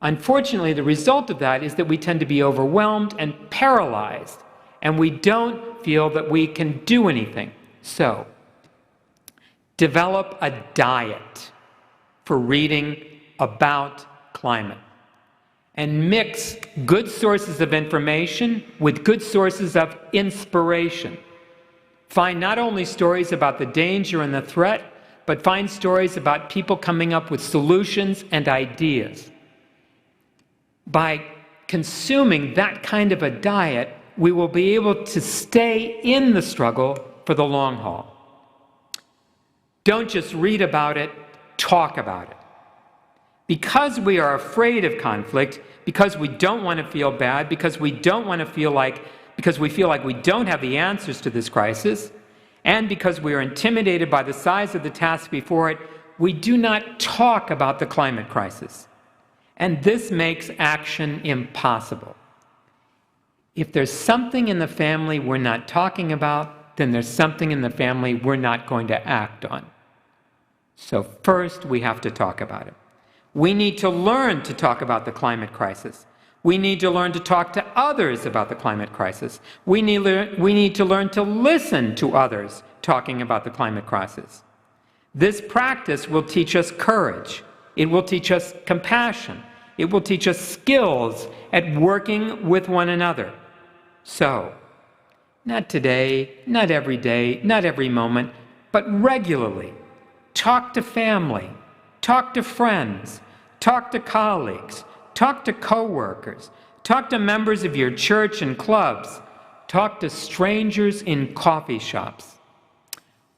Unfortunately, the result of that is that we tend to be overwhelmed and paralyzed, and we don't feel that we can do anything. So, develop a diet for reading about climate, and mix good sources of information with good sources of inspiration. Find not only stories about the danger and the threat, but find stories about people coming up with solutions and ideas. By consuming that kind of a diet, we will be able to stay in the struggle for the long haul. Don't just read about it, talk about it. Because we are afraid of conflict, because we don't want to feel bad, because we feel like we don't have the answers to this crisis, and because we are intimidated by the size of the task before it, we do not talk about the climate crisis. And this makes action impossible. If there's something in the family we're not talking about, then there's something in the family we're not going to act on. So first, we have to talk about it. We need to learn to talk about the climate crisis. We need to learn to talk to others about the climate crisis. We need to learn to listen to others talking about the climate crisis. This practice will teach us courage. It will teach us compassion. It will teach us skills at working with one another. So, not today, not every day, not every moment, but regularly, talk to family, talk to friends, talk to colleagues, talk to coworkers, talk to members of your church and clubs, talk to strangers in coffee shops.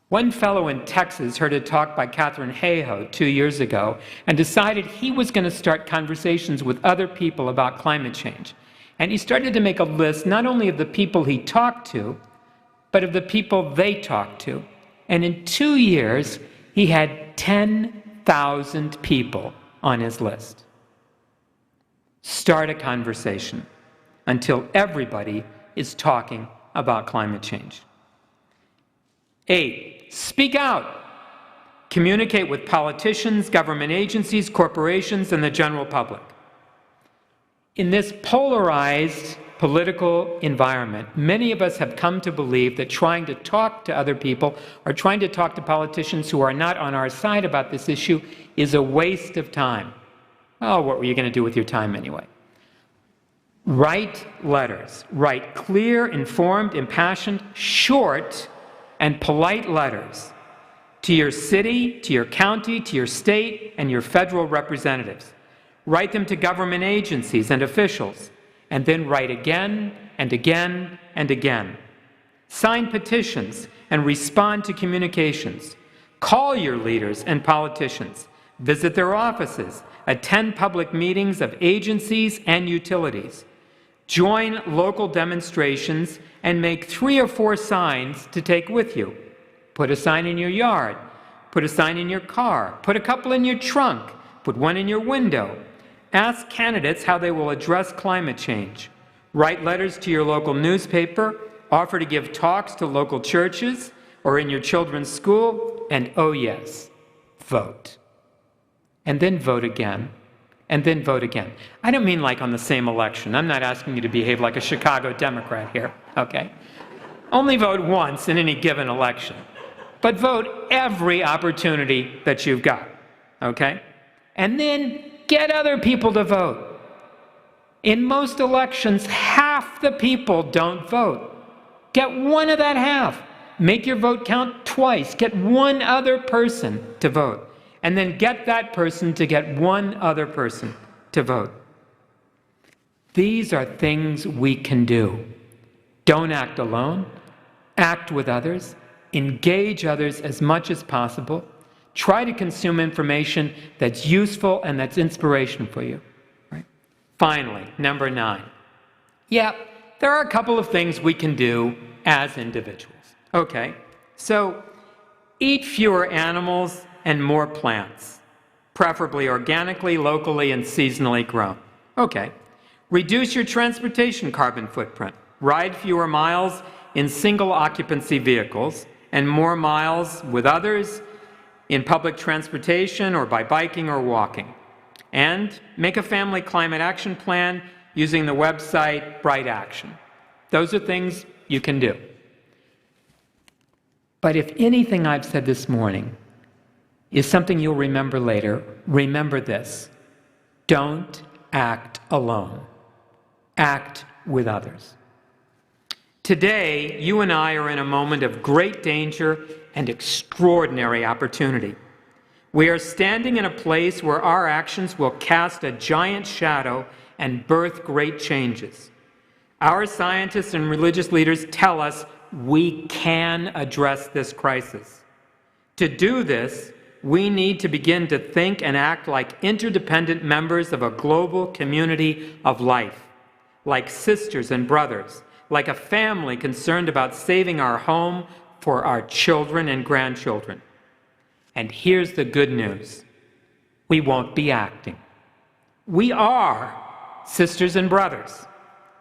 One fellow in Texas heard a talk by Catherine Hayhoe 2 years ago and decided he was going to start conversations with other people about climate change. And he started to make a list not only of the people he talked to, but of the people they talked to. And in 2 years, he had 10,000 people on his list. Start a conversation until everybody is talking about climate change. 8, speak out. Communicate with politicians, government agencies, corporations, and the general public. In this polarized political environment, many of us have come to believe that trying to talk to other people or trying to talk to politicians who are not on our side about this issue is a waste of time. Oh, what were you going to do with your time anyway? Write letters. Write clear, informed, impassioned, short, and polite letters to your city, to your county, to your state, and your federal representatives. Write them to government agencies and officials, and then write again and again and again. Sign petitions and respond to communications. Call your leaders and politicians. Visit their offices. Attend public meetings of agencies and utilities. Join local demonstrations and make 3 or 4 signs to take with you. Put a sign in your yard. Put a sign in your car. Put a couple in your trunk. Put one in your window. Ask candidates how they will address climate change. Write letters to your local newspaper. Offer to give talks to local churches or in your children's school. And oh yes, vote. And then vote again. And then vote again. I don't mean like on the same election. I'm not asking you to behave like a Chicago Democrat here, okay? Only vote once in any given election. But vote every opportunity that you've got, okay? And then get other people to vote. In most elections, half the people don't vote. Get one of that half. Make your vote count twice. Get one other person to vote. And then get that person to get one other person to vote. These are things we can do. Don't act alone. Act with others. Engage others as much as possible. Try to consume information that's useful and that's inspiration for you. Right? Finally, number 9. Yeah, there are a couple of things we can do as individuals. Okay, so eat fewer animals and more plants, preferably organically, locally, and seasonally grown. Okay, reduce your transportation carbon footprint. Ride fewer miles in single occupancy vehicles and more miles with others in public transportation or by biking or walking. And make a family climate action plan using the website Bright Action. Those are things you can do. But if anything I've said this morning is something you'll remember later, remember this: don't act alone. Act with others. Today, you and I are in a moment of great danger and extraordinary opportunity. We are standing in a place where our actions will cast a giant shadow and birth great changes. Our scientists and religious leaders tell us we can address this crisis. To do this, we need to begin to think and act like interdependent members of a global community of life, like sisters and brothers, like a family concerned about saving our home for our children and grandchildren. And here's the good news: we won't be acting. We are sisters and brothers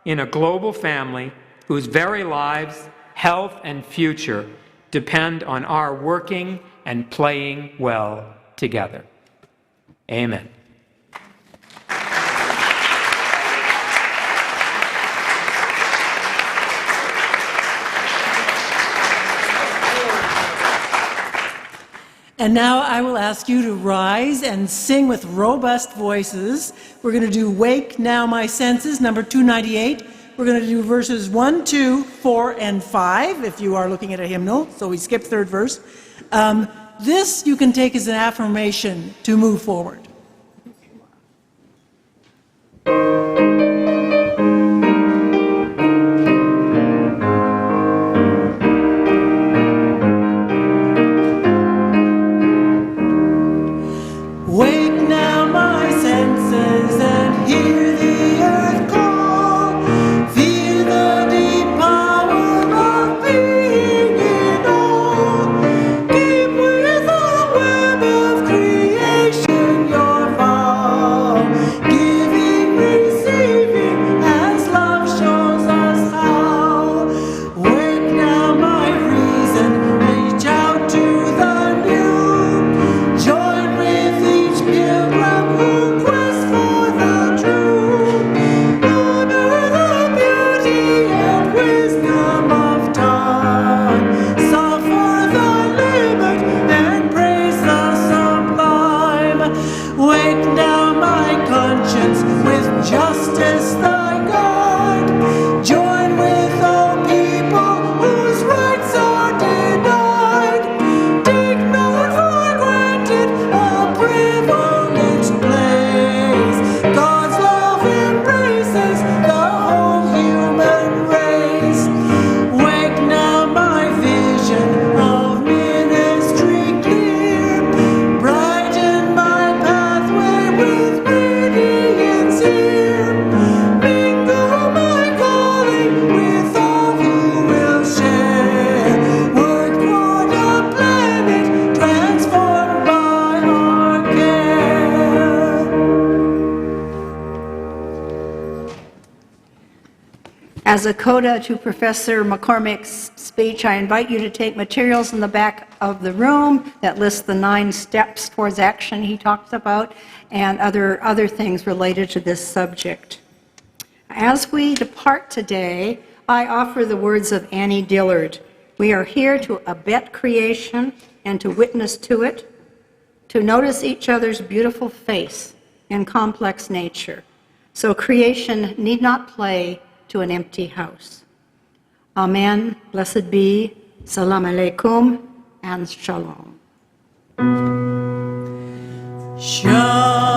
in a global family whose very lives, health, and future depend on our working and playing well together. Amen. And now I will ask you to rise and sing with robust voices. We're going to do Wake Now My Senses, number 298. We're going to do verses 1, 2, 4, and 5, if you are looking at a hymnal, so we skip third verse. This you can take as an affirmation to move forward. Wake now my senses and hear the earth call. Feel the deep power of being in all. Keep with the web of creation your vow. Giving, receiving, as love shows us how. Wake now my reason, reach out to the new. Join with each pilgrim who quests for the Wake now my conscience with justice thy God. Join with all people whose rights are denied. Take not for granted a privileged place. God's love embraces the whole human race. Wake now my vision of ministry clear. Brighten my pathway with radiance here. Mingle my calling with all who will share. Work toward a planet transformed by our care. As a coda to Professor McCormick's speech, I invite you to take materials in the back of the room that list the 9 steps towards action he talks about and other things related to this subject. As we depart today, I offer the words of Annie Dillard. We are here to abet creation and to witness to it, to notice each other's beautiful face and complex nature, so creation need not play to an empty house. Amen, blessed be, salam alaikum, and shalom. Shalom.